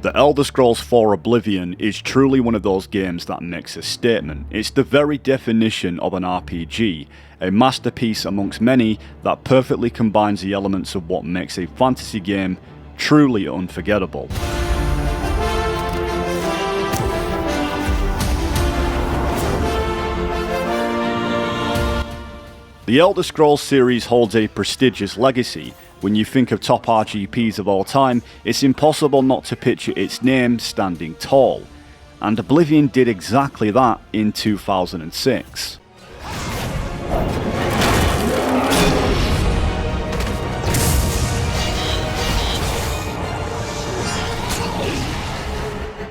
The Elder Scrolls IV Oblivion is truly one of those games that makes a statement. It's the very definition of an RPG, a masterpiece amongst many that perfectly combines the elements of what makes a fantasy game truly unforgettable. The Elder Scrolls series holds a prestigious legacy. When you think of top RPGs of all time, it's impossible not to picture its name standing tall. And Oblivion did exactly that in 2006.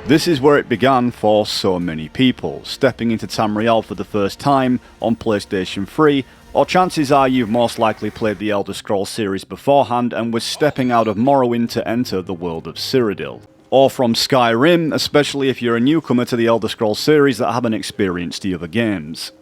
This is where it began for so many people, stepping into Tamriel for the first time on PlayStation 3, or chances are you've most likely played the Elder Scrolls series beforehand and was stepping out of Morrowind to enter the world of Cyrodiil. Or from Skyrim, especially if you're a newcomer to the Elder Scrolls series that haven't experienced the other games.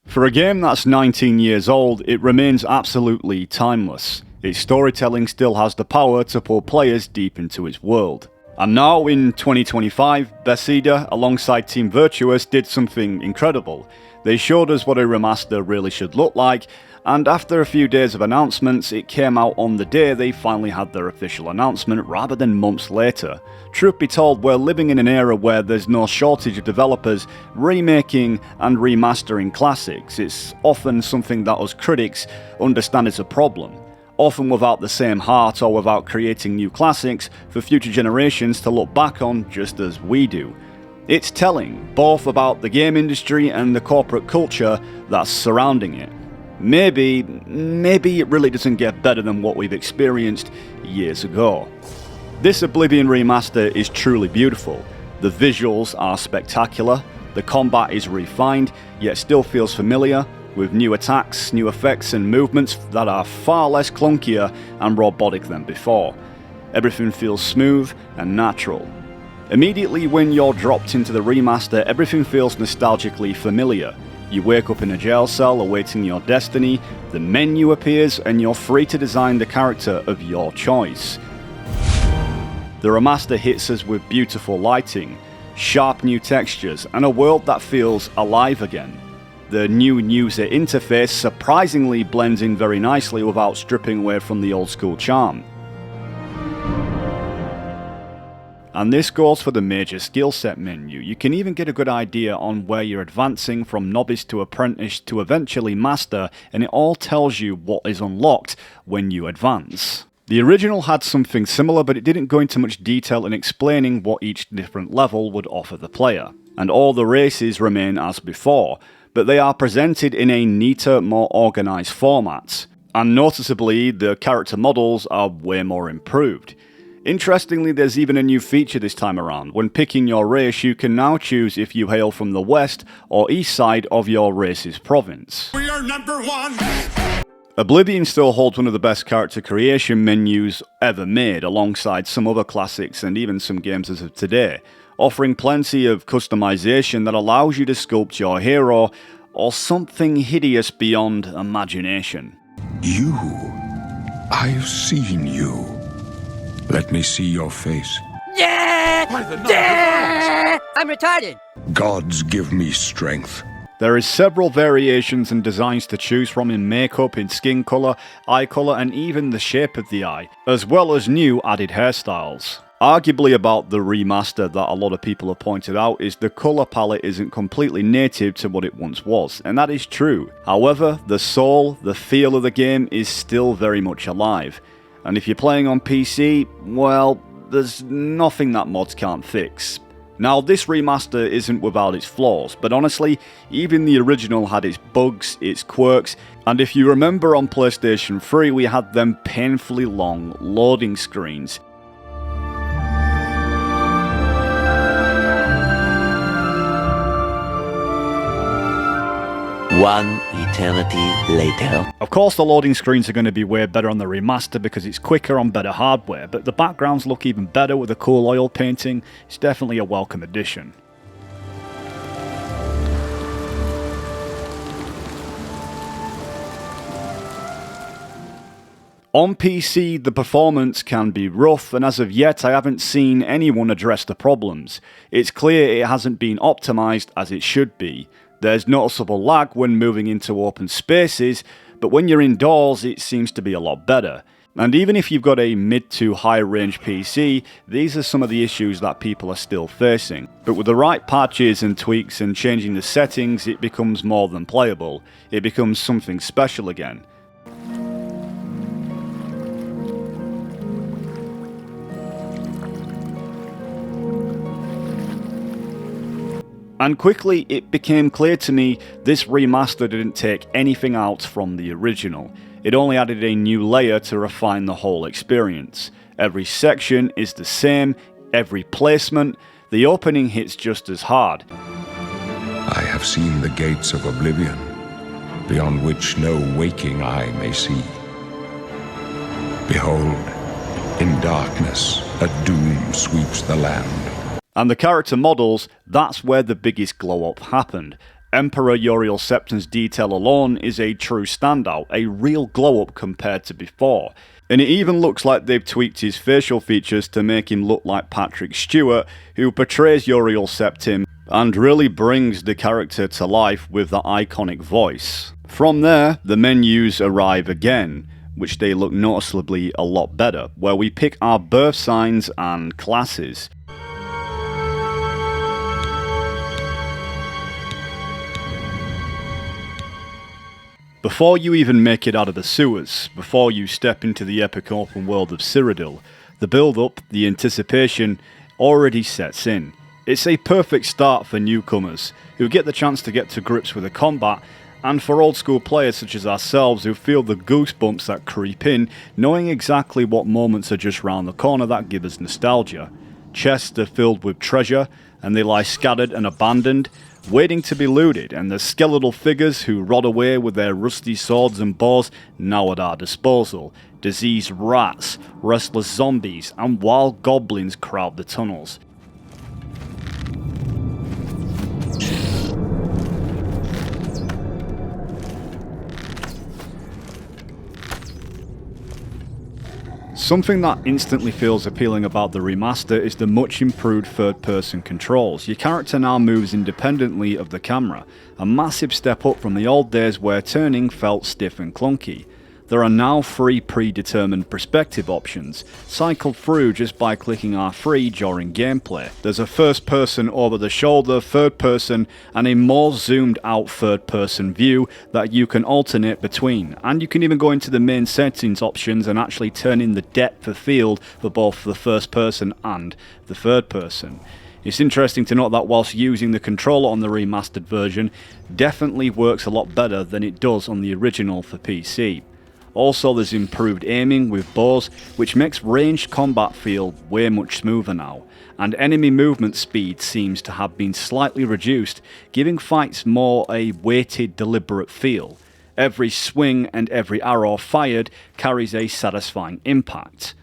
For a game that's 19 years old, it remains absolutely timeless. Its storytelling still has the power to pull players deep into its world. And now in 2025, Bethesda alongside Team Virtuous did something incredible. They showed us what a remaster really should look like, and after a few days of announcements, it came out on the day they finally had their official announcement rather than months later. Truth be told, we're living in an era where there's no shortage of developers remaking and remastering classics. It's often something that us critics understand is a problem, often without the same heart or without creating new classics for future generations to look back on just as we do. It's telling, both about the game industry and the corporate culture that's surrounding it. Maybe it really doesn't get better than what we've experienced years ago. This Oblivion Remaster is truly beautiful. The visuals are spectacular, the combat is refined, yet still feels familiar, with new attacks, new effects and movements that are far less clunkier and robotic than before. Everything feels smooth and natural. Immediately when you're dropped into the remaster, everything feels nostalgically familiar. You wake up in a jail cell awaiting your destiny, the menu appears and you're free to design the character of your choice. The remaster hits us with beautiful lighting, sharp new textures and a world that feels alive again. The new user interface surprisingly blends in very nicely without stripping away from the old school charm. And this goes for the major skill set menu. You can even get a good idea on where you're advancing from novice to apprentice to eventually master, and it all tells you what is unlocked when you advance. The original had something similar, but it didn't go into much detail in explaining what each different level would offer the player. And all the races remain as before, but they are presented in a neater, more organised format. And noticeably, the character models are way more improved. Interestingly, there's even a new feature this time around. When picking your race, you can now choose if you hail from the west or east side of your race's province. We are number one! Oblivion still holds one of the best character creation menus ever made, alongside some other classics and even some games as of today, offering plenty of customization that allows you to sculpt your hero or something hideous beyond imagination. You. I've seen you. Let me see your face. Yeah! I'm retarded. Gods give me strength. There is several variations and designs to choose from in makeup, in skin colour, eye colour and even the shape of the eye, as well as new added hairstyles. Arguably about the remaster that a lot of people have pointed out is the colour palette isn't completely native to what it once was, and that is true. However, the soul, the feel of the game is still very much alive. And if you're playing on PC, well, there's nothing that mods can't fix. Now, this remaster isn't without its flaws, but honestly, even the original had its bugs, its quirks, and if you remember on PlayStation 3, we had them painfully long loading screens. One eternity later. Of course the loading screens are going to be way better on the remaster because it's quicker on better hardware, but the backgrounds look even better with the cool oil painting. It's definitely a welcome addition. On PC, the performance can be rough, and as of yet I haven't seen anyone address the problems. It's clear it hasn't been optimised as it should be. There's noticeable lag when moving into open spaces, but when you're indoors it seems to be a lot better. And even if you've got a mid to high range PC, these are some of the issues that people are still facing. But with the right patches and tweaks and changing the settings, it becomes more than playable. It becomes something special again. And quickly it became clear to me this remaster didn't take anything out from the original. It only added a new layer to refine the whole experience. Every section is the same, every placement, the opening hits just as hard. I have seen the gates of Oblivion, beyond which no waking eye may see. Behold, in darkness, a doom sweeps the land. And the character models, that's where the biggest glow up happened. Emperor Uriel Septon's detail alone is a true standout, a real glow up compared to before. And it even looks like they've tweaked his facial features to make him look like Patrick Stewart, who portrays Uriel Septim and really brings the character to life with that iconic voice. From there, the menus arrive again, which they look noticeably a lot better, where we pick our birth signs and classes. Before you even make it out of the sewers, before you step into the epic open world of Cyrodiil, the build-up, the anticipation, already sets in. It's a perfect start for newcomers, who get the chance to get to grips with the combat, and for old school players such as ourselves who feel the goosebumps that creep in, knowing exactly what moments are just round the corner that give us nostalgia. Chests are filled with treasure, and they lie scattered and abandoned, waiting to be looted, and the skeletal figures who rot away with their rusty swords and bows now at our disposal. Diseased rats, restless zombies, and wild goblins crowd the tunnels. Something that instantly feels appealing about the remaster is the much improved third-person controls. Your character now moves independently of the camera, a massive step up from the old days where turning felt stiff and clunky. There are now 3 predetermined perspective options, cycled through just by clicking R3 during gameplay. There's a first person over the shoulder, third person, and a more zoomed out third person view that you can alternate between. And you can even go into the main settings options and actually turn in the depth of field for both the first person and the third person. It's interesting to note that whilst using the controller on the remastered version definitely works a lot better than it does on the original for PC. Also, there's improved aiming with bows, which makes ranged combat feel way much smoother now, and enemy movement speed seems to have been slightly reduced, giving fights more a weighted, deliberate feel. Every swing and every arrow fired carries a satisfying impact.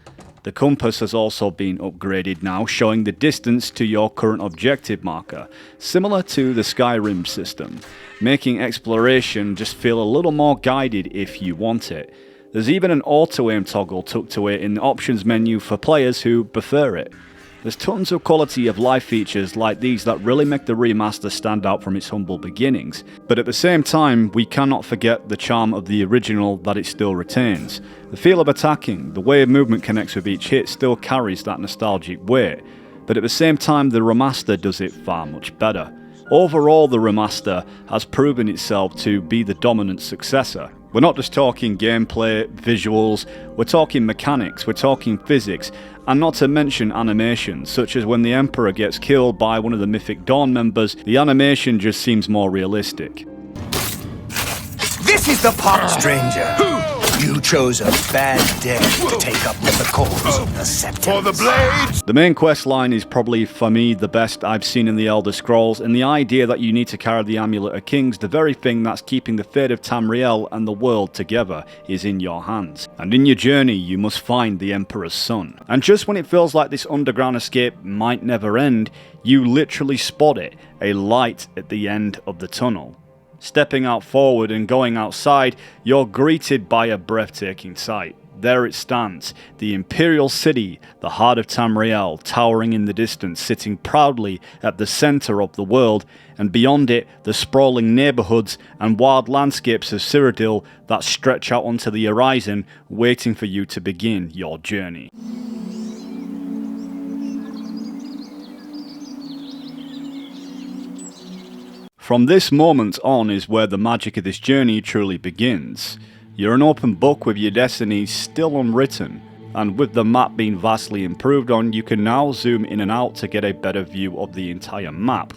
The compass has also been upgraded now, showing the distance to your current objective marker, similar to the Skyrim system, making exploration just feel a little more guided if you want it. There's even an auto-aim toggle tucked away in the options menu for players who prefer it. There's tons of quality of life features like these that really make the remaster stand out from its humble beginnings, but at the same time we cannot forget the charm of the original that it still retains. The feel of attacking, the way movement connects with each hit still carries that nostalgic weight, but at the same time the remaster does it far much better. Overall, the remaster has proven itself to be the dominant successor. We're not just talking gameplay, visuals, we're talking mechanics, we're talking physics, and not to mention animations, such as when the Emperor gets killed by one of the Mythic Dawn members, the animation just seems more realistic. This is the part, stranger. You chose a bad day to take up with the cause of the Septons. For the blades! The main quest line is probably, for me, the best I've seen in the Elder Scrolls, and the idea that you need to carry the Amulet of Kings, the very thing that's keeping the fate of Tamriel and the world together, is in your hands. And in your journey, you must find the Emperor's son. And just when it feels like this underground escape might never end, you literally spot it, a light at the end of the tunnel. Stepping out forward and going outside, you're greeted by a breathtaking sight. There it stands, the Imperial City, the heart of Tamriel, towering in the distance, sitting proudly at the centre of the world, and beyond it, the sprawling neighbourhoods and wild landscapes of Cyrodiil that stretch out onto the horizon, waiting for you to begin your journey. From this moment on is where the magic of this journey truly begins. You're an open book with your destiny still unwritten, and with the map being vastly improved on, you can now zoom in and out to get a better view of the entire map,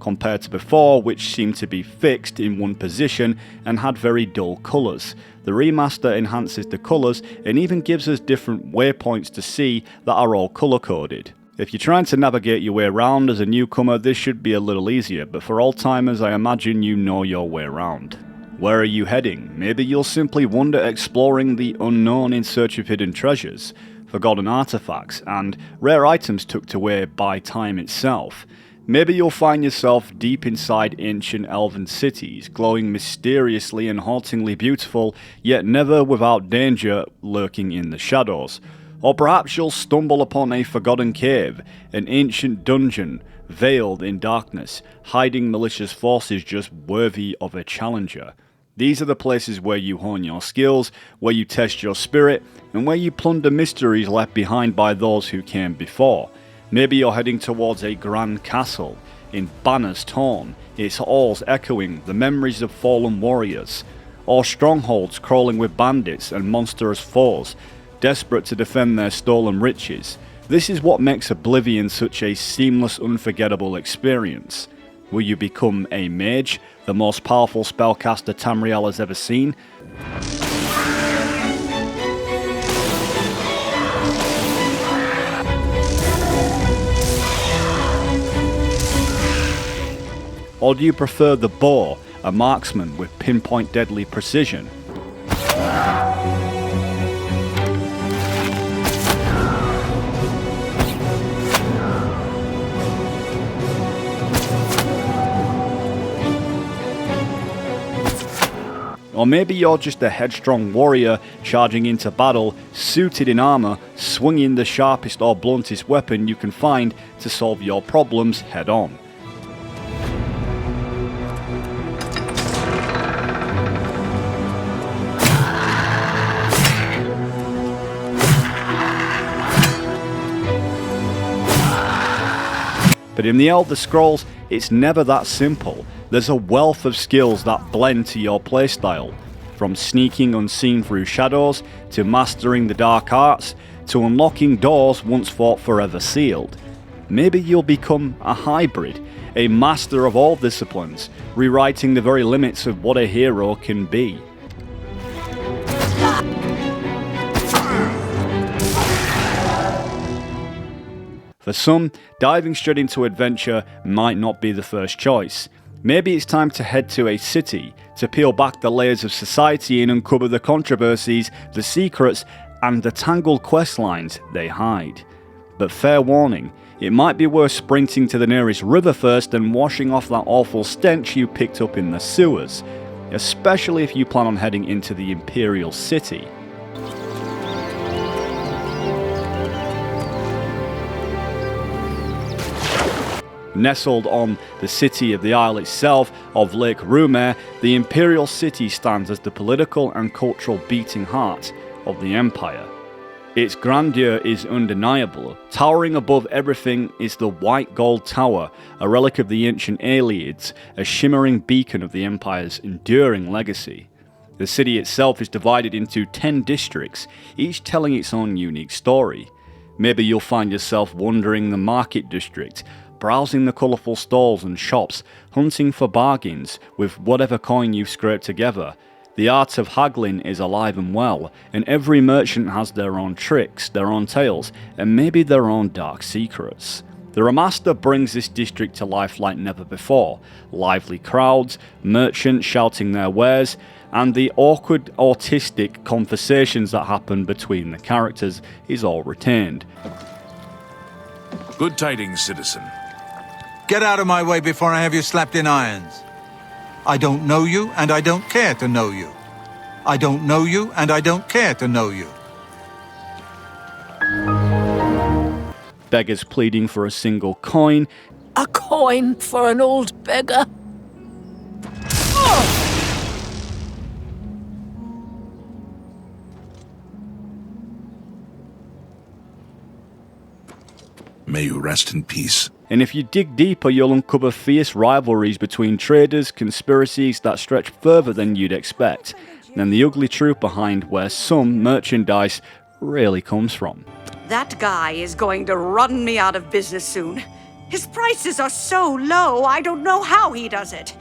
compared to before, which seemed to be fixed in one position and had very dull colours. The remaster enhances the colours and even gives us different waypoints to see that are all colour coded. If you're trying to navigate your way around as a newcomer, this should be a little easier, but for old-timers, I imagine you know your way around. Where are you heading? Maybe you'll simply wander exploring the unknown in search of hidden treasures, forgotten artifacts, and rare items tucked away by time itself. Maybe you'll find yourself deep inside ancient elven cities, glowing mysteriously and hauntingly beautiful, yet never without danger lurking in the shadows. Or perhaps you'll stumble upon a forgotten cave, an ancient dungeon, veiled in darkness, hiding malicious forces just worthy of a challenger. These are the places where you hone your skills, where you test your spirit, and where you plunder mysteries left behind by those who came before. Maybe you're heading towards a grand castle, in banners torn, its halls echoing the memories of fallen warriors, or strongholds crawling with bandits and monstrous foes, desperate to defend their stolen riches. This is what makes Oblivion such a seamless, unforgettable experience. Will you become a mage, the most powerful spellcaster Tamriel has ever seen? Or do you prefer the bow, a marksman with pinpoint deadly precision? Or maybe you're just a headstrong warrior charging into battle, suited in armour, swinging the sharpest or bluntest weapon you can find to solve your problems head on. But in the Elder Scrolls, it's never that simple. There's a wealth of skills that blend to your playstyle, from sneaking unseen through shadows, to mastering the dark arts, to unlocking doors once thought forever sealed. Maybe you'll become a hybrid, a master of all disciplines, rewriting the very limits of what a hero can be. For some, diving straight into adventure might not be the first choice. Maybe it's time to head to a city, to peel back the layers of society and uncover the controversies, the secrets, and the tangled questlines they hide. But fair warning, it might be worth sprinting to the nearest river first and washing off that awful stench you picked up in the sewers, especially if you plan on heading into the Imperial City. Nestled on the city of the Isle itself of Lake Rumare, the Imperial City stands as the political and cultural beating heart of the Empire. Its grandeur is undeniable. Towering above everything is the White Gold Tower, a relic of the ancient Aelids, a shimmering beacon of the Empire's enduring legacy. The city itself is divided into 10 districts, each telling its own unique story. Maybe you'll find yourself wandering the market district, browsing the colourful stalls and shops, hunting for bargains with whatever coin you've scraped together. The art of haggling is alive and well, and every merchant has their own tricks, their own tales, and maybe their own dark secrets. The remaster brings this district to life like never before. Lively crowds, merchants shouting their wares, and the awkward, autistic conversations that happen between the characters is all retained. Good tidings, citizen. Get out of my way before I have you slapped in irons. I don't know you, and I don't care to know you. I don't know you, and I don't care to know you. beggars pleading for a single coin. A coin for an old beggar? May you rest in peace. And if you dig deeper, you'll uncover fierce rivalries between traders, conspiracies that stretch further than you'd expect, and the ugly truth behind where some merchandise really comes from. That guy is going to run me out of business soon. His prices are so low, I don't know how he does it.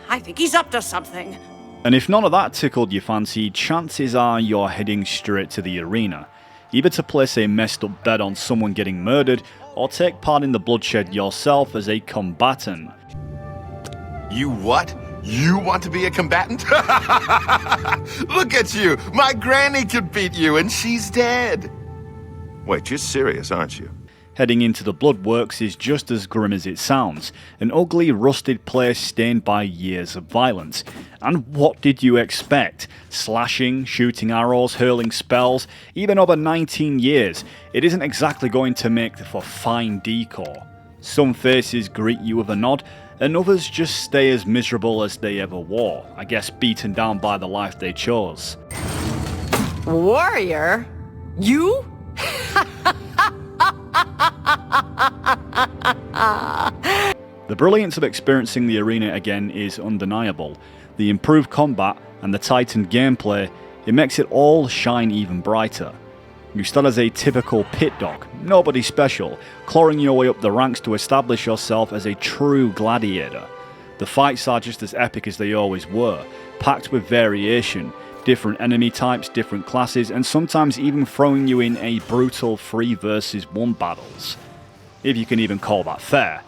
I think he's up to something. And if none of that tickled your fancy, chances are you're heading straight to the arena, either to place a messed up bet on someone getting murdered, or take part in the bloodshed yourself as a combatant. You what? You want to be a combatant? Look at you! My granny could beat you, and she's dead! Wait, you're serious, aren't you? Heading into the Bloodworks is just as grim as it sounds, an ugly, rusted place stained by years of violence. And what did you expect? Slashing, shooting arrows, hurling spells, even over 19 years, it isn't exactly going to make for fine decor. Some faces greet you with a nod, and others just stay as miserable as they ever were, I guess beaten down by the life they chose. Warrior? You? The brilliance of experiencing the arena again is undeniable. The improved combat and the tightened gameplay, it makes it all shine even brighter. You start as a typical pit dog, nobody special, clawing your way up the ranks to establish yourself as a true gladiator. The fights are just as epic as they always were, packed with variation, different enemy types, different classes, and sometimes even throwing you in a brutal 3 versus 1 battles. If you can even call that fair.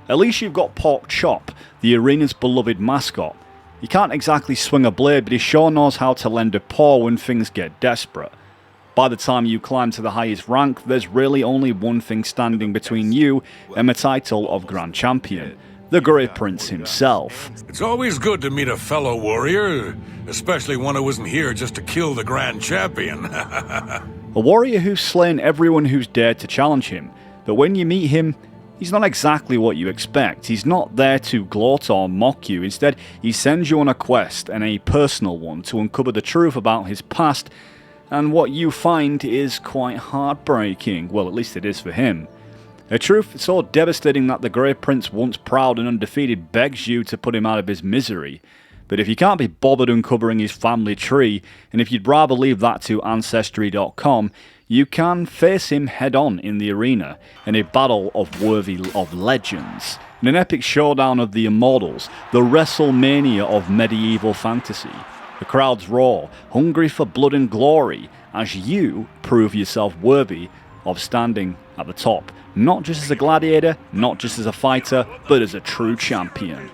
At least you've got Pork Chop, the arena's beloved mascot. He can't exactly swing a blade, but he sure knows how to lend a paw when things get desperate. By the time you climb to the highest rank, there's really only one thing standing between you and the title of Grand Champion, the Grey Prince himself. It's always good to meet a fellow warrior, especially one who isn't here just to kill the Grand Champion. A warrior who's slain everyone who's dared to challenge him, but when you meet him, he's not exactly what you expect. He's not there to gloat or mock you. Instead, he sends you on a quest, and a personal one, to uncover the truth about his past, and what you find is quite heartbreaking. Well, at least it is for him. A truth so devastating that the Grey Prince, once proud and undefeated, begs you to put him out of his misery. But if you can't be bothered uncovering his family tree, and if you'd rather leave that to Ancestry.com, you can face him head-on in the arena, in a battle worthy of legends, in an epic showdown of the immortals, the WrestleMania of medieval fantasy. The crowds roar, hungry for blood and glory, as you prove yourself worthy of standing at the top, not just as a gladiator, not just as a fighter, but as a true champion.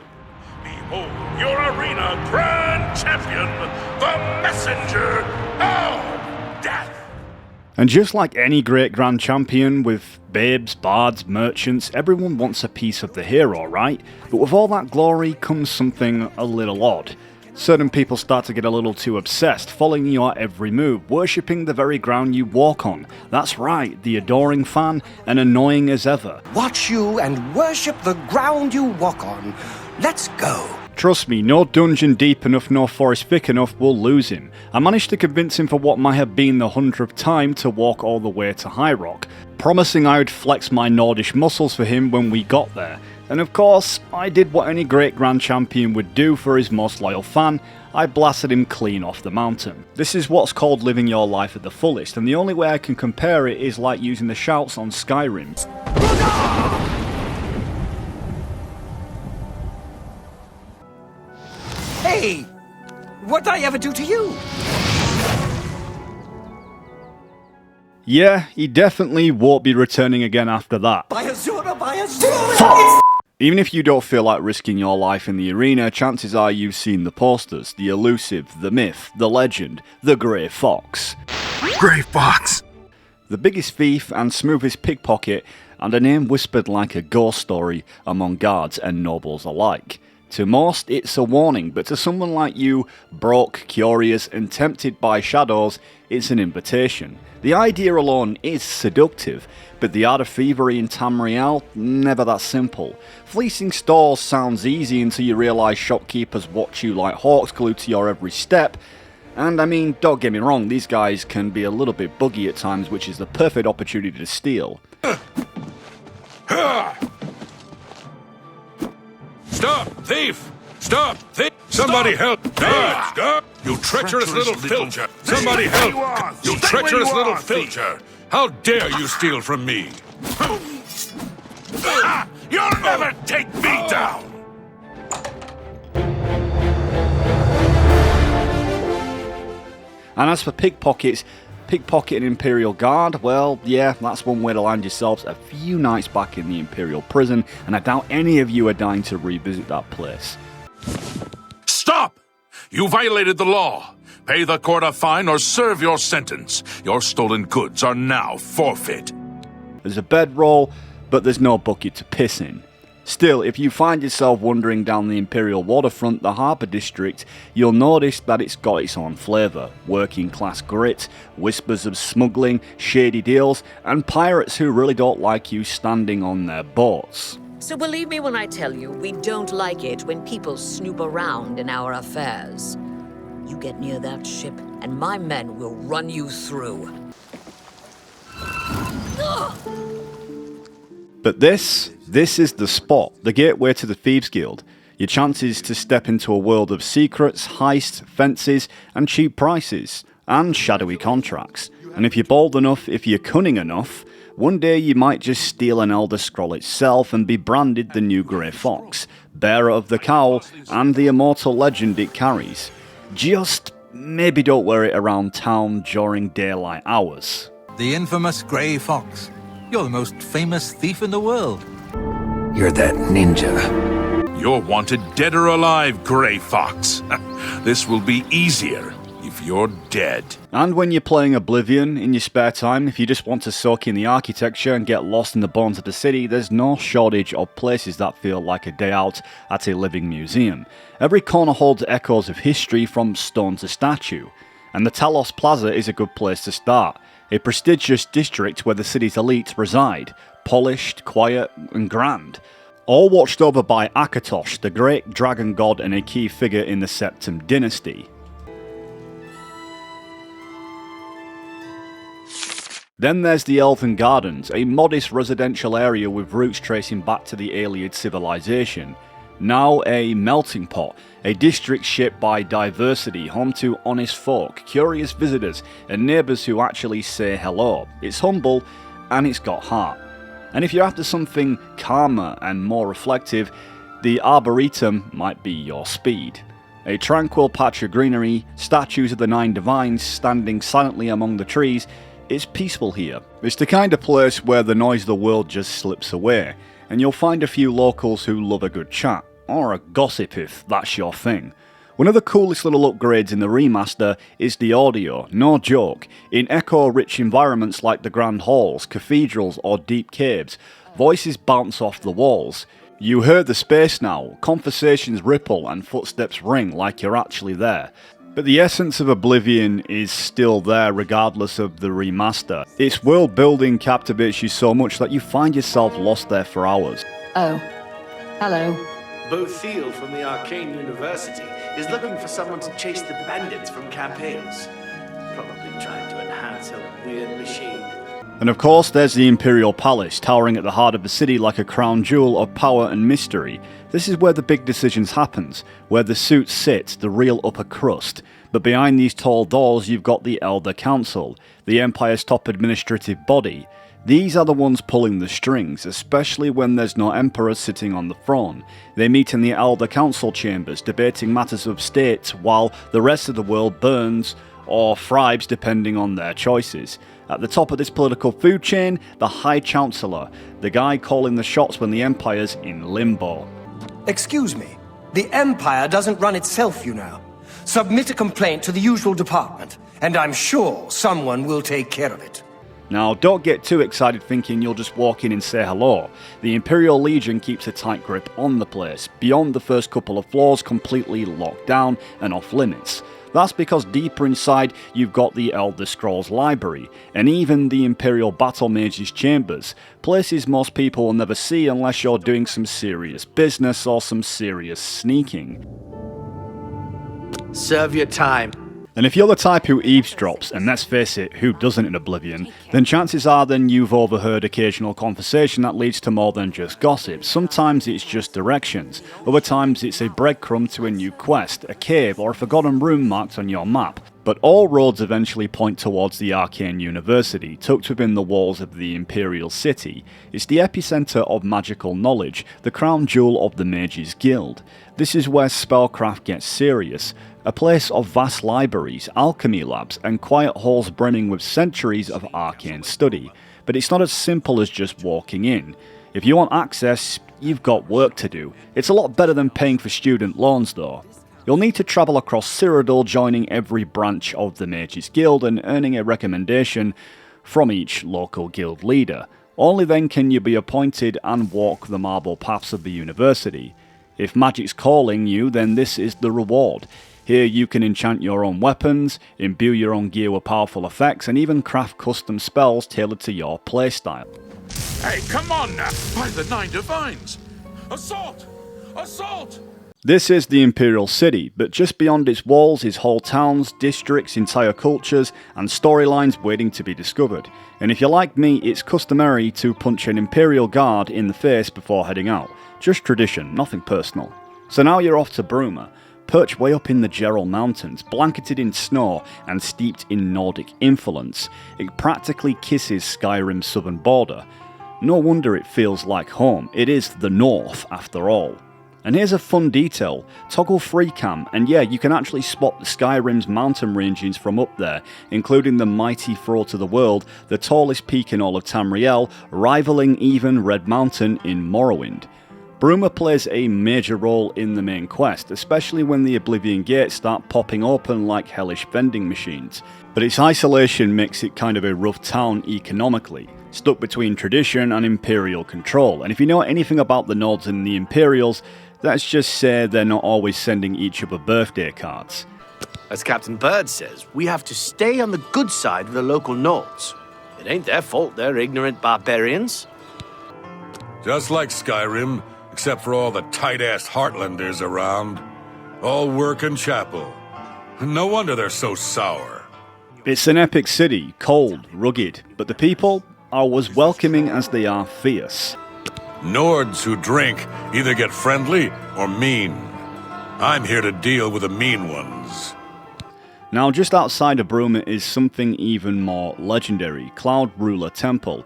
Behold your arena grand champion, the messenger of death. And just like any great grand champion, with babes, bards, merchants, everyone wants a piece of the hero, right? But with all that glory comes something a little odd. Certain people start to get a little too obsessed, following your every move, worshipping the very ground you walk on. That's right, the adoring fan, and annoying as ever. Watch you and worship the ground you walk on. Let's go. Trust me, no dungeon deep enough nor forest thick enough will lose him. I managed to convince him for what might have been the 100th time to walk all the way to High Rock, promising I would flex my Nordish muscles for him when we got there. And of course, I did what any great Grand Champion would do for his most loyal fan. I blasted him clean off the mountain. This is what's called living your life at the fullest, and the only way I can compare it is like using the shouts on Skyrim. Hey, what'd I ever do to you? Yeah, he definitely won't be returning again after that. By Azura, by Azura! Even if you don't feel like risking your life in the arena, chances are you've seen the posters, the elusive, the myth, the legend, the Grey Fox. Grey Fox! The biggest thief and smoothest pickpocket, and a name whispered like a ghost story among guards and nobles alike. To most, it's a warning, but to someone like you, broke, curious, and tempted by shadows, it's an invitation. The idea alone is seductive, but the art of thievery in Tamriel, never that simple. Fleecing stores sounds easy until you realise shopkeepers watch you like hawks glued to your every step. And I mean, don't get me wrong, these guys can be a little bit buggy at times, which is the perfect opportunity to steal. Stop, thief! Stop, thief! Somebody help! Stop! You treacherous little filcher! Somebody help! You treacherous little filcher! How dare you steal from me? You'll never take me down! And as for pickpockets, pickpocketing Imperial Guard, well, yeah, that's one way to land yourselves a few nights back in the Imperial prison, and I doubt any of you are dying to revisit that place. Stop! You violated the law. Pay the court a fine or serve your sentence. Your stolen goods are now forfeit. There's a bedroll, but there's no bucket to piss in. Still, if you find yourself wandering down the Imperial waterfront, the Harbour District, you'll notice that it's got its own flavour. Working class grit, whispers of smuggling, shady deals, and pirates who really don't like you standing on their boats. So believe me when I tell you, we don't like it when people snoop around in our affairs. You get near that ship, and my men will run you through. But this is the spot, the gateway to the Thieves Guild. Your chances to step into a world of secrets, heists, fences, and cheap prices, and shadowy contracts. And if you're bold enough, if you're cunning enough, one day you might just steal an Elder Scroll itself and be branded the new Grey Fox, bearer of the cowl and the immortal legend it carries. Just maybe don't wear it around town during daylight hours. The infamous Grey Fox. You're the most famous thief in the world. You're that ninja. You're wanted dead or alive, Grey Fox. This will be easier if you're dead. And when you're playing Oblivion in your spare time, if you just want to soak in the architecture and get lost in the bones of the city, there's no shortage of places that feel like a day out at a living museum. Every corner holds echoes of history from stone to statue. And the Talos Plaza is a good place to start. A prestigious district where the city's elite reside, polished, quiet, and grand. All watched over by Akatosh, the great dragon god and a key figure in the Septim dynasty. Then there's the Elven Gardens, a modest residential area with roots tracing back to the Iliad civilization. Now a melting pot, a district shaped by diversity, home to honest folk, curious visitors, and neighbours who actually say hello. It's humble, and it's got heart. And if you're after something calmer and more reflective, the Arboretum might be your speed. A tranquil patch of greenery, statues of the 9 divines standing silently among the trees. It's peaceful here. It's the kind of place where the noise of the world just slips away, and you'll find a few locals who love a good chat, or a gossip if that's your thing. One of the coolest little upgrades in the remaster is the audio, no joke. In echo-rich environments like the Grand Halls, cathedrals or deep caves, voices bounce off the walls. You hear the space now, conversations ripple and footsteps ring like you're actually there. But the essence of Oblivion is still there regardless of the remaster. Its world building captivates you so much that you find yourself lost there for hours. Oh, hello. Bethesda from the Arcane University is looking for someone to chase the bandits from campaigns. Probably trying to enhance a weird machine. And of course there's the Imperial Palace, towering at the heart of the city like a crown jewel of power and mystery. This is where the big decisions happen, where the suits sit, the real upper crust. But behind these tall doors you've got the Elder Council, the Empire's top administrative body. These are the ones pulling the strings, especially when there's no Emperor sitting on the throne. They meet in the Elder Council chambers, debating matters of state, while the rest of the world burns or thrives depending on their choices. At the top of this political food chain, the High Chancellor, the guy calling the shots when the Empire's in limbo. Excuse me, the Empire doesn't run itself, you know. Submit a complaint to the usual department, and I'm sure someone will take care of it. Now, don't get too excited thinking you'll just walk in and say hello. The Imperial Legion keeps a tight grip on the place, beyond the first couple of floors completely locked down and off limits. That's because deeper inside you've got the Elder Scrolls Library, and even the Imperial Battle Mage's Chambers, places most people will never see unless you're doing some serious business or some serious sneaking. Serve your time. And if you're the type who eavesdrops, and let's face it, who doesn't in Oblivion, then chances are then you've overheard occasional conversation that leads to more than just gossip. Sometimes it's just directions, other times it's a breadcrumb to a new quest, a cave, or a forgotten room marked on your map. But all roads eventually point towards the Arcane University, tucked within the walls of the Imperial City. It's the epicenter of magical knowledge, the crown jewel of the Mages Guild. This is where spellcraft gets serious, a place of vast libraries, alchemy labs, and quiet halls brimming with centuries of arcane study. But it's not as simple as just walking in. If you want access, you've got work to do. It's a lot better than paying for student loans though. You'll need to travel across Cyrodiil, joining every branch of the Mages Guild and earning a recommendation from each local guild leader. Only then can you be appointed and walk the marble paths of the university. If magic's calling you, then this is the reward. Here you can enchant your own weapons, imbue your own gear with powerful effects, and even craft custom spells tailored to your playstyle. Hey, come on now! By the Nine Divines! Assault! Assault! This is the Imperial City, but just beyond its walls is whole towns, districts, entire cultures, and storylines waiting to be discovered. And if you're like me, it's customary to punch an Imperial guard in the face before heading out. Just tradition, nothing personal. So now you're off to Bruma, perched way up in the Chorrol Mountains, blanketed in snow and steeped in Nordic influence. It practically kisses Skyrim's southern border. No wonder it feels like home. It is the North, after all. And here's a fun detail, toggle free cam, and yeah, you can actually spot the Skyrim's mountain ranges from up there, including the mighty throat of the world, the tallest peak in all of Tamriel, rivaling even Red Mountain in Morrowind. Bruma plays a major role in the main quest, especially when the Oblivion gates start popping open like hellish vending machines. But its isolation makes it kind of a rough town economically, stuck between tradition and Imperial control. And if you know anything about the Nords and the Imperials, let's just say they're not always sending each other birthday cards. As Captain Bird says, we have to stay on the good side of the local Nords. It ain't their fault they're ignorant barbarians. Just like Skyrim, except for all the tight-ass Heartlanders around. All work and chapel. No wonder they're so sour. It's an epic city, cold, rugged, but the people are as welcoming as they are fierce. Nords who drink either get friendly or mean. I'm here to deal with the mean ones. Now, just outside of Bruma is something even more legendary, Cloud Ruler Temple.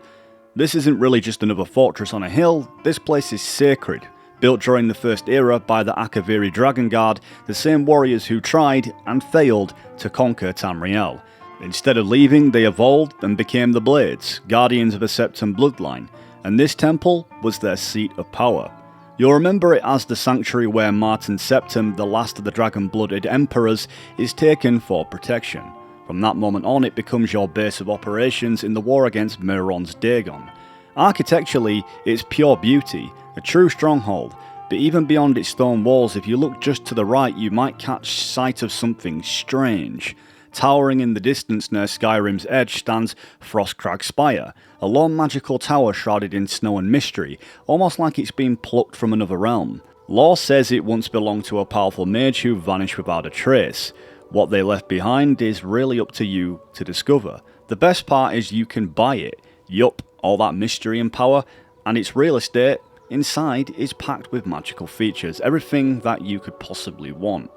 This isn't really just another fortress on a hill, this place is sacred. Built during the First Era by the Akaviri Dragon Guard, the same warriors who tried, and failed, to conquer Tamriel. Instead of leaving, they evolved and became the Blades, guardians of a Septon bloodline, and this temple was their seat of power. You'll remember it as the sanctuary where Martin Septim, the last of the dragon-blooded emperors, is taken for protection. From that moment on, it becomes your base of operations in the war against Mehron's Dagon. Architecturally, it's pure beauty, a true stronghold, but even beyond its stone walls, if you look just to the right, you might catch sight of something strange. Towering in the distance near Skyrim's edge stands Frostcrag Spire, a lone magical tower shrouded in snow and mystery, almost like it's been plucked from another realm. Lore says it once belonged to a powerful mage who vanished without a trace. What they left behind is really up to you to discover. The best part is you can buy it. Yup, all that mystery and power, and its real estate inside is packed with magical features, everything that you could possibly want.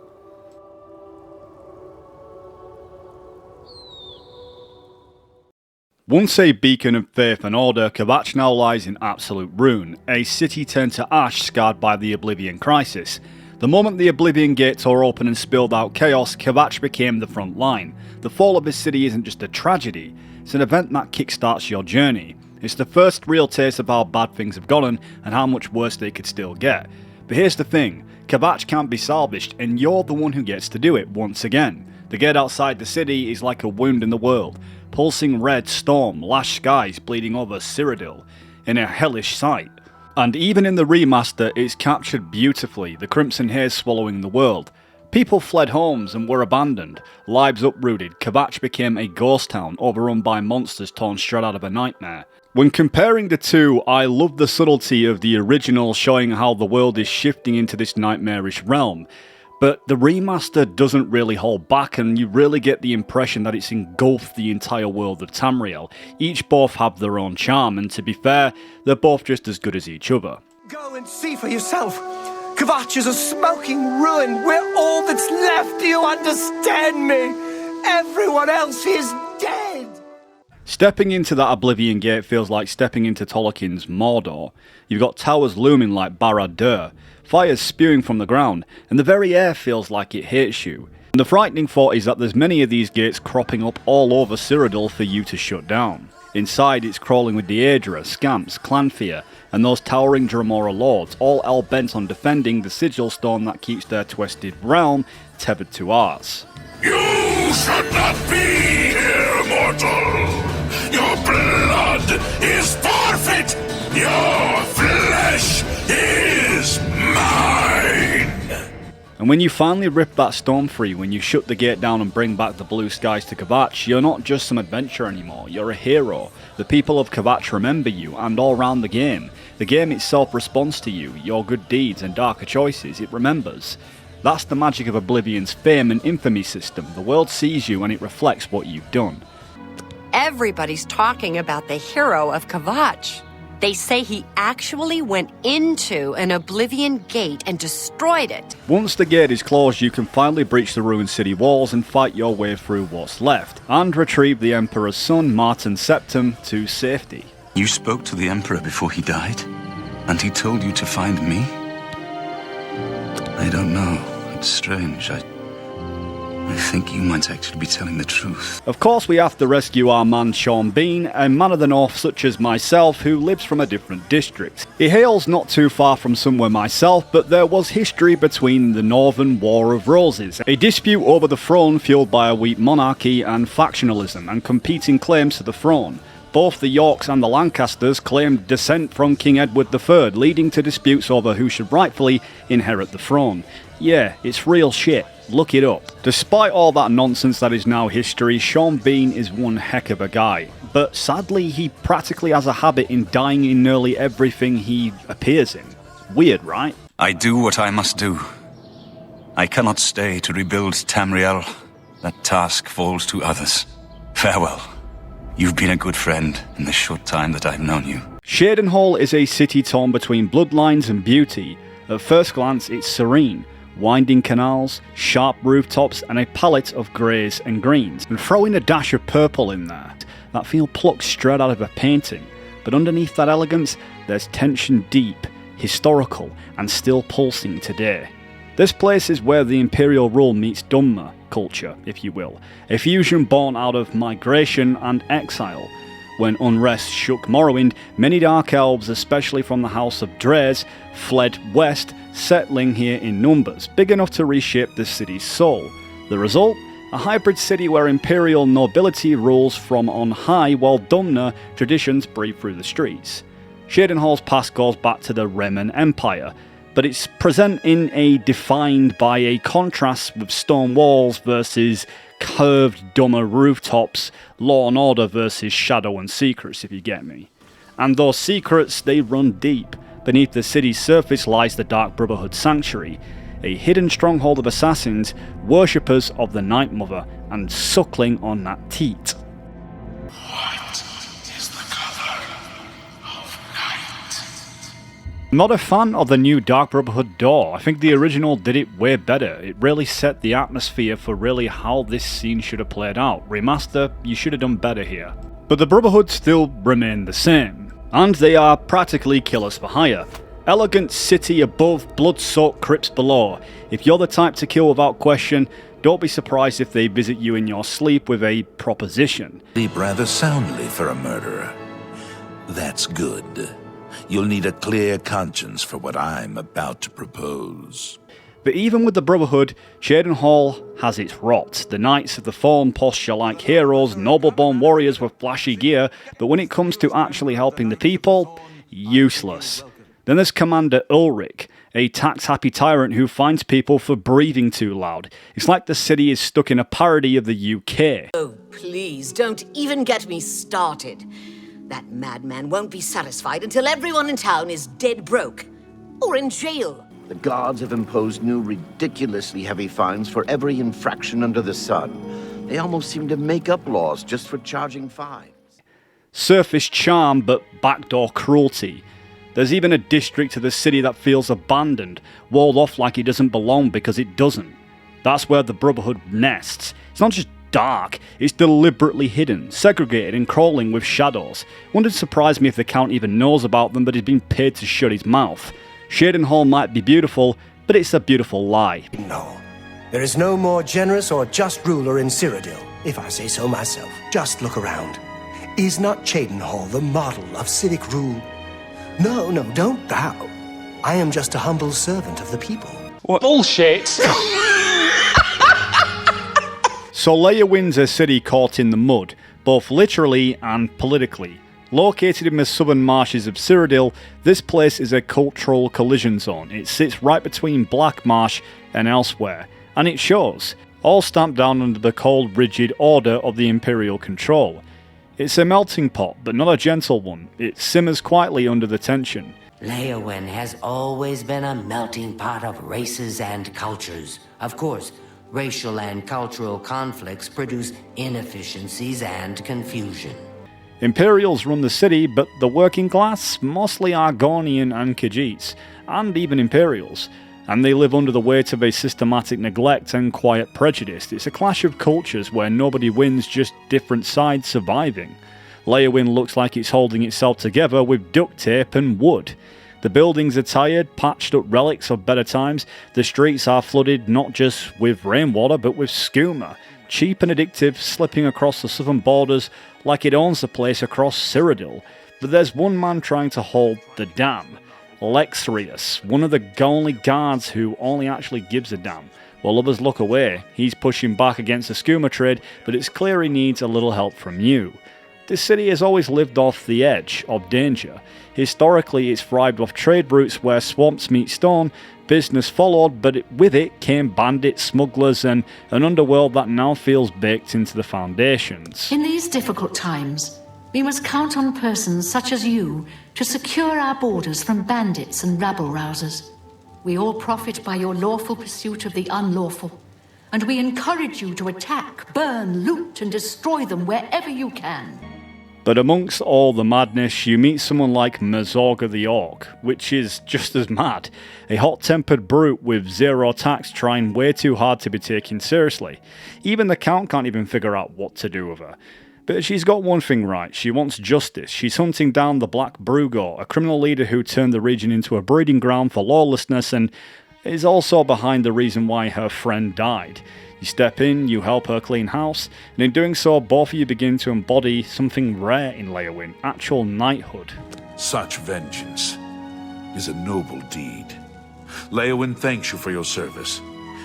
Once a beacon of faith and order, Kvatch now lies in absolute ruin, a city turned to ash scarred by the Oblivion crisis. The moment the Oblivion gate tore open and spilled out chaos, Kvatch became the front line. The fall of this city isn't just a tragedy, it's an event that kickstarts your journey. It's the first real taste of how bad things have gotten and how much worse they could still get. But here's the thing, Kvatch can't be salvaged and you're the one who gets to do it once again. The gate outside the city is like a wound in the world. pulsing red storm lashed skies bleeding over Cyrodiil in a hellish sight. And even in the remaster, it's captured beautifully, the crimson haze swallowing the world. People fled homes and were abandoned, lives uprooted, Kvatch became a ghost town overrun by monsters torn straight out of a nightmare. When comparing the two, I love the subtlety of the original showing how the world is shifting into this nightmarish realm, but the remaster doesn't really hold back and you really get the impression that it's engulfed the entire world of Tamriel. Each both have their own charm, and to be fair, they're both just as good as each other. Go and see for yourself. Kvatch is a smoking ruin. We're all that's left. Do you understand me? Everyone else is dead. Stepping into that Oblivion Gate feels like stepping into Tolkien's Mordor. You've got towers looming like Barad-dûr, fires spewing from the ground, and the very air feels like it hates you. And the frightening thought is that there's many of these gates cropping up all over Cyrodiil for you to shut down. Inside it's crawling with the Aedra, Scamps, Clanfear, and those towering Dremora lords, all hell-bent on defending the sigil stone that keeps their twisted realm tethered to ours. You should not be here, mortal! Your blood is forfeit! Your flesh is mine! And when you finally rip that stone free, when you shut the gate down and bring back the blue skies to Kvatch, you're not just some adventurer anymore, you're a hero. The people of Kvatch remember you, and all round the game. The game itself responds to you, your good deeds and darker choices, it remembers. That's the magic of Oblivion's fame and infamy system. The world sees you and it reflects what you've done. Everybody's talking about the hero of Kvatch. They say he actually went into an Oblivion gate and destroyed it. Once the gate is closed, you can finally breach the ruined city walls and fight your way through what's left, and retrieve the Emperor's son, Martin's Septum, to safety. You spoke to the Emperor before he died? And he told you to find me? I don't know. It's strange. I think you might actually be telling the truth. Of course we have to rescue our man Sean Bean, a man of the north such as myself who lives from a different district. He hails not too far from somewhere myself, but there was history between the Northern War of Roses, a dispute over the throne fueled by a weak monarchy and factionalism and competing claims to the throne. Both the Yorks and the Lancasters claimed descent from King Edward III, leading to disputes over who should rightfully inherit the throne. Yeah, it's real shit. Look it up. Despite all that nonsense that is now history, Sean Bean is one heck of a guy. But sadly, he practically has a habit in dying in nearly everything he appears in. Weird, right? I do what I must do. I cannot stay to rebuild Tamriel. That task falls to others. Farewell. You've been a good friend in the short time that I've known you. Cheydinhal is a city torn between bloodlines and beauty. At first glance, it's serene. Winding canals, sharp rooftops, and a palette of greys and greens. And throw in a dash of purple in there. That feel plucked straight out of a painting. But underneath that elegance, there's tension deep, historical, and still pulsing today. This place is where the Imperial rule meets Dunmer culture, if you will. A fusion born out of migration and exile. When unrest shook Morrowind, many Dark Elves, especially from the House of Dres, fled west, settling here in numbers, big enough to reshape the city's soul. The result? A hybrid city where Imperial nobility rules from on high while Dunmer traditions breathe through the streets. Cheydinhal's past goes back to the Reman Empire, but it's present in a defined by a contrast with stone walls versus curved dumber rooftops, law and order versus shadow and secrets, if you get me. And those secrets, they run deep. Beneath the city's surface lies the Dark Brotherhood Sanctuary, a hidden stronghold of assassins, worshippers of the Night Mother, and suckling on that teat. What is the color of night? I'm not a fan of the new Dark Brotherhood door. I think the original did it way better. It really set the atmosphere for really how this scene should have played out. Remaster, you should have done better here. But the Brotherhood still remain the same. And they are practically killers for hire. Elegant city above, blood-soaked crypts below. If you're the type to kill without question, don't be surprised if they visit you in your sleep with a proposition. Sleep rather soundly for a murderer. That's good. You'll need a clear conscience for what I'm about to propose. But even with the Brotherhood, Cheydinhal has its rot. The Knights of the Fallen posture like heroes, noble-born warriors with flashy gear, but when it comes to actually helping the people, useless. Then there's Commander Ulrich, a tax-happy tyrant who finds people for breathing too loud. It's like the city is stuck in a parody of the UK. Oh, please, don't even get me started. That madman won't be satisfied until everyone in town is dead broke. Or in jail. The guards have imposed new, ridiculously heavy fines for every infraction under the sun. They almost seem to make up laws just for charging fines. Surface charm, but backdoor cruelty. There's even a district of the city that feels abandoned, walled off like it doesn't belong because it doesn't. That's where the Brotherhood nests. It's not just dark, it's deliberately hidden, segregated and crawling with shadows. Wouldn't surprise me if the Count even knows about them, but he's been paid to shut his mouth. Cheydinhal might be beautiful, but it's a beautiful lie. No. There is no more generous or just ruler in Cyrodiil, if I say so myself. Just look around. Is not Cheydinhal the model of civic rule? No, don't bow. I am just a humble servant of the people. What bullshit! So Leyawiin's a city caught in the mud, both literally and politically. Located in the southern marshes of Cyrodiil, this place is a cultural collision zone. It sits right between Black Marsh and elsewhere, and it shows, all stamped down under the cold, rigid order of the Imperial control. It's a melting pot, but not a gentle one. It simmers quietly under the tension. Leyawiin has always been a melting pot of races and cultures. Of course, racial and cultural conflicts produce inefficiencies and confusion. Imperials run the city, but the working class, mostly Argonian and Khajiits, and even Imperials, and they live under the weight of a systematic neglect and quiet prejudice. It's a clash of cultures where nobody wins, just different sides surviving. Leyawiin looks like it's holding itself together with duct tape and wood. The buildings are tired, patched up relics of better times. The streets are flooded not just with rainwater, but with skooma, cheap and addictive, slipping across the southern borders like it owns the place across Cyrodiil. But there's one man trying to hold the dam. Lexrius, one of the only guards who only actually gives a damn. While others look away, he's pushing back against the skooma trade, but it's clear he needs a little help from you. This city has always lived off the edge of danger. Historically, it's thrived off trade routes where swamps meet stone, business followed, but with it came bandits, smugglers, and an underworld that now feels baked into the foundations. In these difficult times, we must count on persons such as you to secure our borders from bandits and rabble-rousers. We all profit by your lawful pursuit of the unlawful, and we encourage you to attack, burn, loot, and destroy them wherever you can. But amongst all the madness, you meet someone like Mazorga the Orc, which is just as mad. A hot-tempered brute with zero tax trying way too hard to be taken seriously. Even the Count can't even figure out what to do with her. But she's got one thing right, she wants justice. She's hunting down the Black Brugor, a criminal leader who turned the region into a breeding ground for lawlessness and is also behind the reason why her friend died. You step in, you help her clean house, and in doing so, both of you begin to embody something rare in Leyawiin, actual knighthood. Such vengeance is a noble deed. Leyawiin thanks you for your service,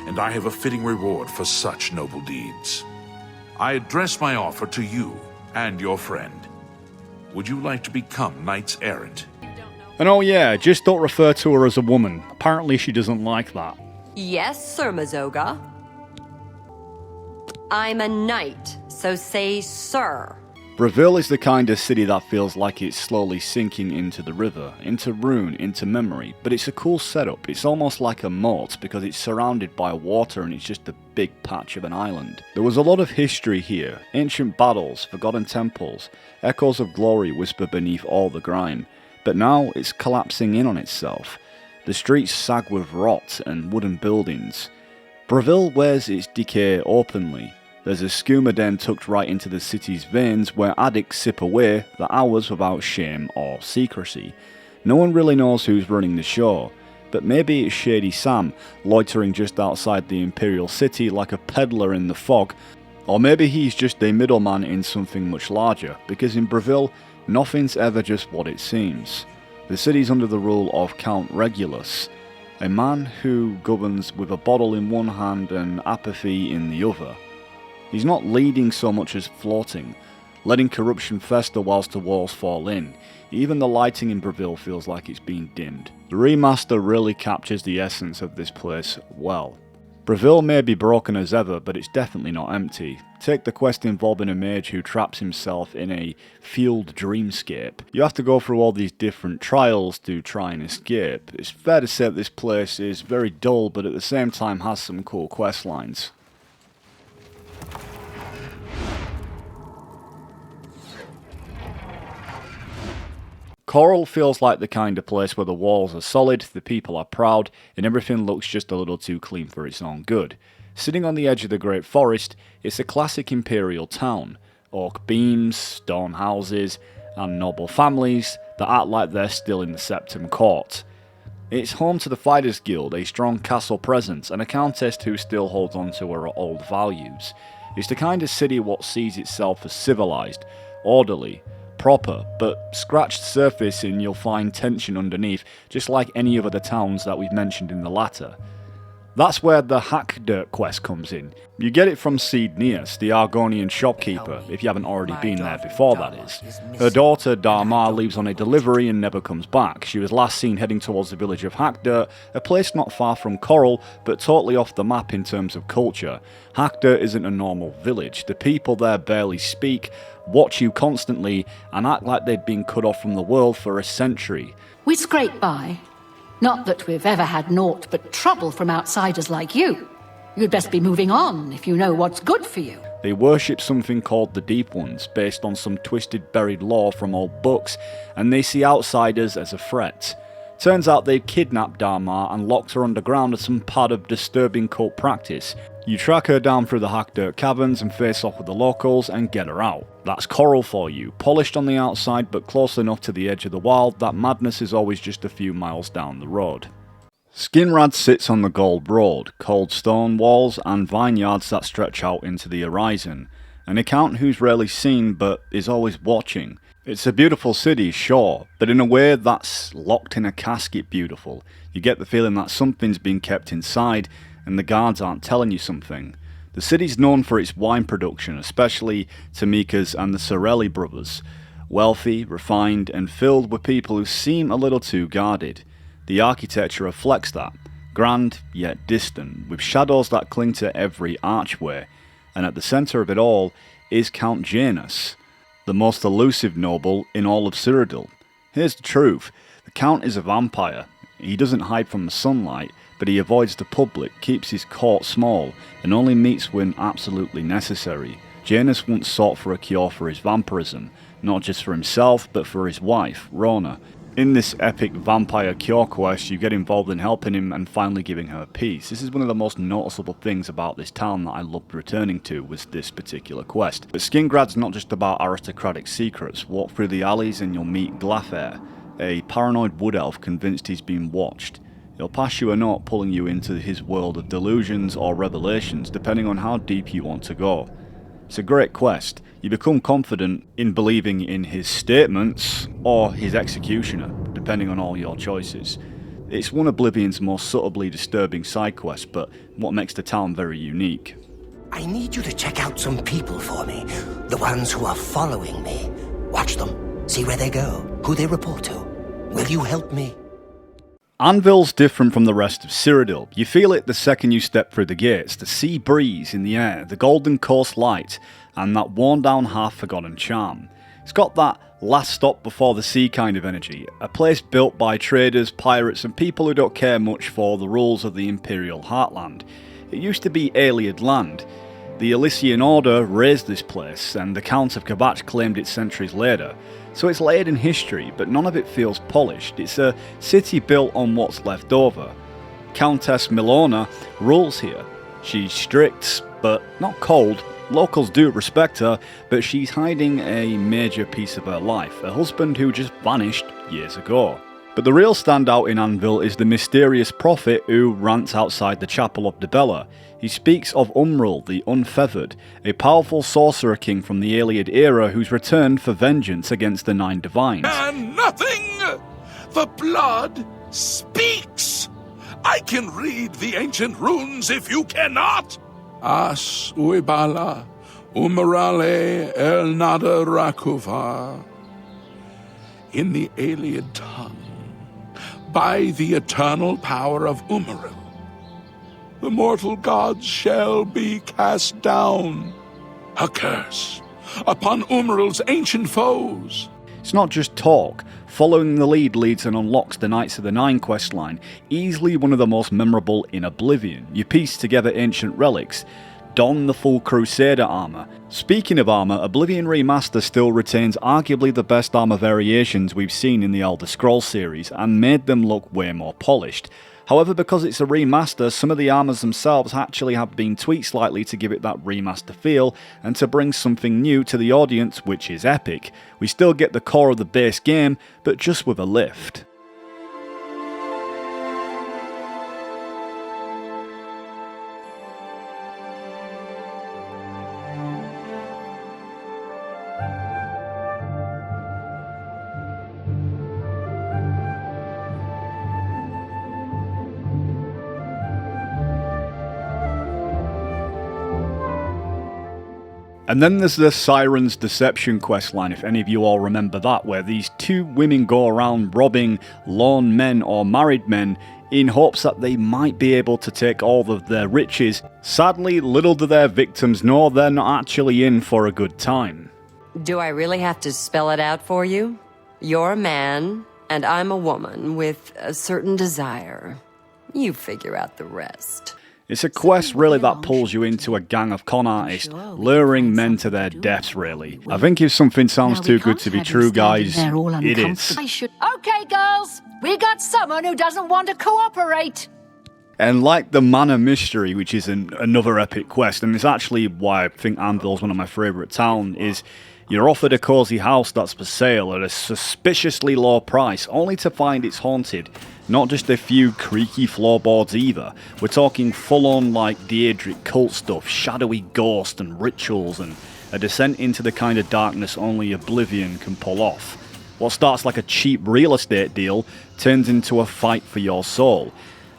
and I have a fitting reward for such noble deeds. I address my offer to you and your friend. Would you like to become knights errant? And oh yeah, just don't refer to her as a woman. Apparently she doesn't like that. Yes, Sir Mazorga. I'm a knight, so say sir. Bravil is the kind of city that feels like it's slowly sinking into the river, into ruin, into memory, but it's a cool setup. It's almost like a moat because it's surrounded by water and it's just a big patch of an island. There was a lot of history here, ancient battles, forgotten temples, echoes of glory whisper beneath all the grime, but now it's collapsing in on itself. The streets sag with rot and wooden buildings. Bravil wears its decay openly. There's a skooma den tucked right into the city's veins where addicts sip away the hours without shame or secrecy. No one really knows who's running the show, but maybe it's Shady Sam, loitering just outside the Imperial City like a peddler in the fog, or maybe he's just a middleman in something much larger, because in Bravil, nothing's ever just what it seems. The city's under the rule of Count Regulus. a man who governs with a bottle in one hand and apathy in the other. He's not leading so much as flaunting, letting corruption fester whilst the walls fall in. Even the lighting in Bravil feels like it's been dimmed. The remaster really captures the essence of this place well. Bravil may be broken as ever, but it's definitely not empty. Take the quest involving a mage who traps himself in a field dreamscape. You have to go through all these different trials to try and escape. It's fair to say that this place is very dull, but at the same time has some cool questlines. Chorrol feels like the kind of place where the walls are solid, the people are proud, and everything looks just a little too clean for its own good. Sitting on the edge of the Great Forest, it's a classic imperial town. Oak beams, stone houses, and noble families that act like they're still in the Septim Court. It's home to the Fighters Guild, a strong castle presence, and a countess who still holds on to her old values. It's the kind of city what sees itself as civilized, orderly, proper, but scratch the surface and you'll find tension underneath, just like any of the towns that we've mentioned in the latter. That's where the Hack Dirt quest comes in. You get it from Cyrodiil, the Argonian shopkeeper, if you haven't already been there before, that is. Her daughter, Dharma, leaves on a delivery and never comes back. She was last seen heading towards the village of Hack Dirt, a place not far from Chorrol, but totally off the map in terms of culture. Hack Dirt isn't a normal village. The people there barely speak, watch you constantly, and act like they've been cut off from the world for a century. We scrape by. Not that we've ever had naught but trouble from outsiders like you. You'd best be moving on if you know what's good for you. They worship something called the Deep Ones, based on some twisted buried lore from old books, and they see outsiders as a threat. Turns out they've kidnapped Dharma and locked her underground as some part of disturbing cult practice. You track her down through the Hack Dirt caverns and face off with the locals and get her out. That's Chorrol for you, polished on the outside but close enough to the edge of the wild that madness is always just a few miles down the road. Skingrad sits on the Gold Road, cold stone walls and vineyards that stretch out into the horizon. An account who's rarely seen but is always watching. It's a beautiful city, sure, but in a way that's locked in a casket beautiful. You get the feeling that something's been kept inside and the guards aren't telling you something. The city's known for its wine production, especially Tamika's and the Surreal brothers. Wealthy, refined, and filled with people who seem a little too guarded. The architecture reflects that, grand yet distant, with shadows that cling to every archway. And at the centre of it all is Count Janus, the most elusive noble in all of Cyrodiil. Here's the truth, the Count is a vampire. He doesn't hide from the sunlight, but he avoids the public, keeps his court small, and only meets when absolutely necessary. Janus once sought for a cure for his vampirism, not just for himself, but for his wife, Rona. In this epic vampire cure quest, you get involved in helping him and finally giving her peace. This is one of the most noticeable things about this town that I loved returning to, was this particular quest. But Skingrad's not just about aristocratic secrets. Walk through the alleys and you'll meet Glafair, a paranoid wood elf convinced he's been watched. He'll pass you a note pulling you into his world of delusions or revelations, depending on how deep you want to go. It's a great quest. You become confident in believing in his statements or his executioner, depending on all your choices. It's one of Oblivion's most subtly disturbing side quests, but what makes the town very unique. I need you to check out some people for me. The ones who are following me. Watch them. See where they go. Who they report to. Will you help me? Anvil's different from the rest of Cyrodiil. You feel it the second you step through the gates, the sea breeze in the air, the golden coast light, and that worn down half-forgotten charm. It's got that last stop before the sea kind of energy, a place built by traders, pirates and people who don't care much for the rules of the Imperial Heartland. It used to be Ayleid land. The Elysian Order razed this place, and the Count of Kvatch claimed it centuries later. So it's layered in history, but none of it feels polished. It's a city built on what's left over. Countess Milona rules here. She's strict, but not cold. Locals do respect her, but she's hiding a major piece of her life, a husband who just vanished years ago. But the real standout in Anvil is the mysterious prophet who rants outside the Chapel of Dibella. He speaks of Umrul, the Unfeathered, a powerful sorcerer king from the Ayleid era who's returned for vengeance against the Nine Divines. And nothing! The blood speaks! I can read the ancient runes if you cannot! As uibala, umarale el nada rakuva. In the alien tongue, by the eternal power of Umaril, the mortal gods shall be cast down. A curse upon Umaril's ancient foes. It's not just talk. Following the lead leads and unlocks the Knights of the Nine questline, easily one of the most memorable in Oblivion. You piece together ancient relics, don the full Crusader armour. Speaking of armour, Oblivion Remaster still retains arguably the best armour variations we've seen in the Elder Scrolls series, and made them look way more polished. However, because it's a remaster, some of the armours themselves actually have been tweaked slightly to give it that remaster feel, and to bring something new to the audience, which is epic. We still get the core of the base game, but just with a lift. And then there's the Siren's Deception questline, if any of you all remember that, where these two women go around robbing lone men or married men in hopes that they might be able to take all of their riches. Sadly, little do their victims know they're not actually in for a good time. Do I really have to spell it out for you? You're a man, and I'm a woman with a certain desire. You figure out the rest. It's a quest really that pulls you into a gang of con artists, luring men to their deaths really. I think if something sounds too good to be true, guys, it is. Okay, girls, we got someone who doesn't want to cooperate. And like the Manor Mystery, which is another epic quest, and it's actually why I think Anvil's one of my favourite towns, is you're offered a cosy house that's for sale at a suspiciously low price, only to find it's haunted. Not just a few creaky floorboards either. We're talking full-on like Daedric cult stuff, shadowy ghosts and rituals, and a descent into the kind of darkness only Oblivion can pull off. What starts like a cheap real estate deal turns into a fight for your soul.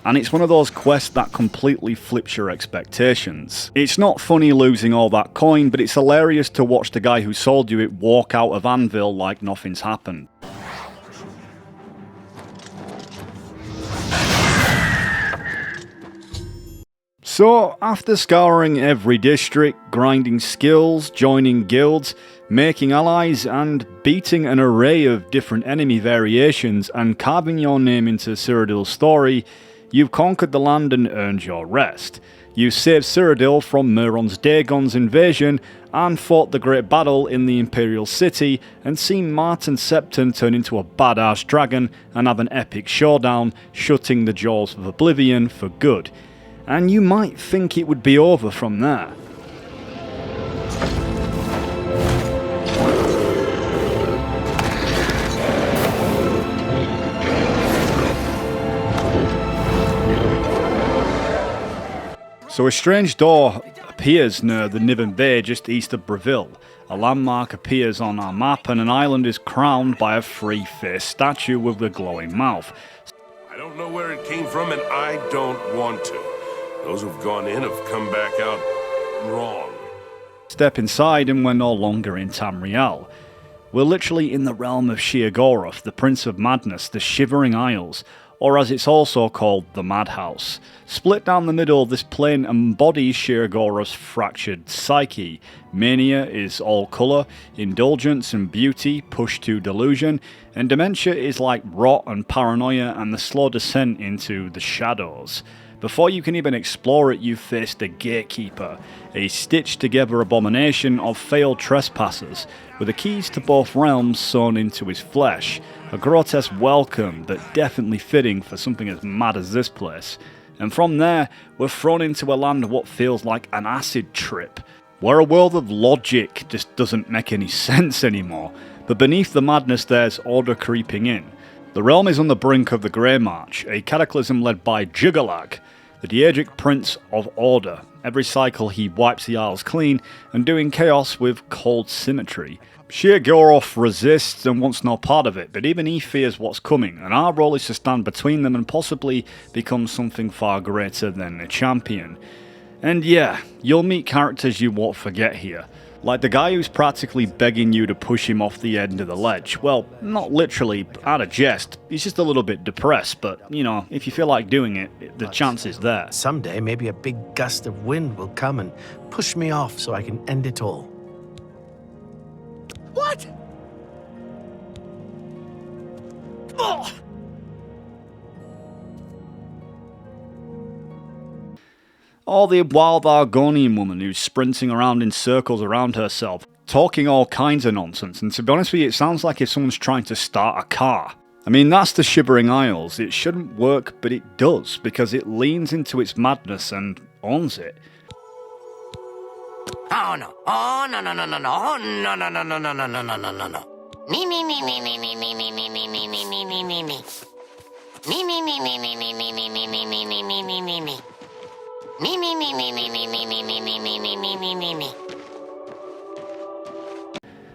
And it's one of those quests that completely flips your expectations. It's not funny losing all that coin, but it's hilarious to watch the guy who sold you it walk out of Anvil like nothing's happened. So, after scouring every district, grinding skills, joining guilds, making allies, and beating an array of different enemy variations and carving your name into Cyrodiil's story, you've conquered the land and earned your rest. You saved Cyrodiil from Meuron's Dagon's invasion and fought the great battle in the Imperial City and seen Martin Septon turn into a badass dragon and have an epic showdown, shutting the jaws of Oblivion for good. And you might think it would be over from there. So a strange door appears near the Niben Bay just east of Bravil. A landmark appears on our map and an island is crowned by a free-faced statue with a glowing mouth. I don't know where it came from and I don't want to. Those who've gone in have come back out wrong. Step inside and we're no longer in Tamriel. We're literally in the realm of Sheogorath, the Prince of Madness, the Shivering Isles, or as it's also called, the Madhouse. Split down the middle, this plane embodies Sheogorath's fractured psyche. Mania is all colour, indulgence and beauty pushed to delusion, and dementia is like rot and paranoia and the slow descent into the shadows. Before you can even explore it, you face the Gatekeeper, a stitched-together abomination of failed trespassers, with the keys to both realms sewn into his flesh. A grotesque welcome, but definitely fitting for something as mad as this place. And from there, we're thrown into a land of what feels like an acid trip, where a world of logic just doesn't make any sense anymore. But beneath the madness there's order creeping in. The realm is on the brink of the Grey March, a cataclysm led by Juggalag. the Deagic Prince of Order. Every cycle he wipes the Isles clean and doing chaos with cold symmetry. Sheogorath resists and wants no part of it, but even he fears what's coming, and our role is to stand between them and possibly become something far greater than a champion. And yeah, you'll meet characters you won't forget here. Like the guy who's practically begging you to push him off the end of the ledge. Well, not literally, out of jest. He's just a little bit depressed, but, you know, if you feel like doing it, the chance is there. Someday, maybe a big gust of wind will come and push me off so I can end it all. What? Oh! Or the wild Argonian woman who's sprinting around in circles around herself, talking all kinds of nonsense, and to be honest with you, it sounds like if someone's trying to start a car. I mean, that's the Shivering Isles. It shouldn't work, but it does, because it leans into its madness and owns it. Oh no. Oh no no no no no. Oh no no no no no no no no no no no. Me.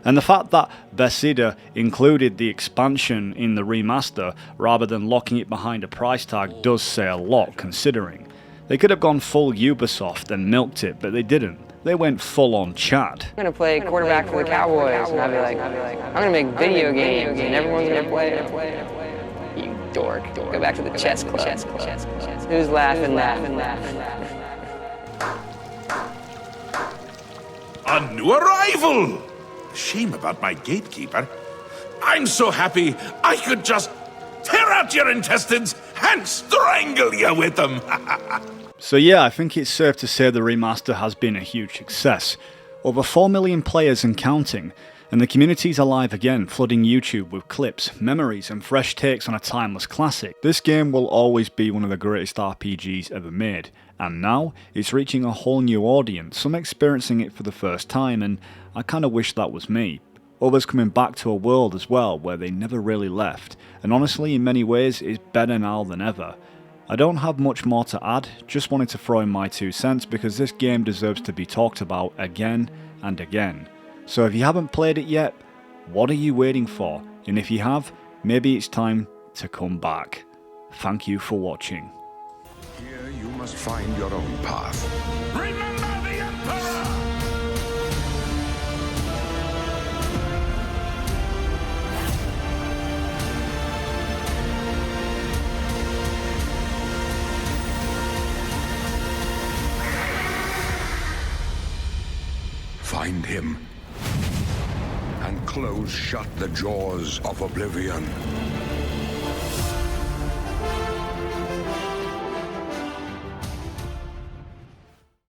And the fact that Bethesda included the expansion in the remaster rather than locking it behind a price tag does say a lot, considering. They could have gone full Ubisoft and milked it, but they didn't. They went full on Chad. I'm gonna play quarterback for the Cowboys, and I'll be like, I'm gonna make video games, and everyone's gonna play it. You dork. Go back to the chess club. Who's laughing now? A new arrival! Shame about my gatekeeper. I'm so happy I could just tear out your intestines and strangle you with them. So yeah, I think it's safe to say the remaster has been a huge success. Over 4 million players and counting, and the community's alive again, flooding YouTube with clips, memories and fresh takes on a timeless classic. This game will always be one of the greatest RPGs ever made, and now it's reaching a whole new audience, some experiencing it for the first time, and I kinda wish that was me. Others coming back to a world as well where they never really left, and honestly in many ways it's better now than ever. I don't have much more to add, just wanted to throw in my 2 cents because this game deserves to be talked about again and again. So if you haven't played it yet, what are you waiting for? And if you have, maybe it's time to come back. Thank you for watching. Here you must find your own path. Remember the Emperor! Find him and close shut the jaws of Oblivion.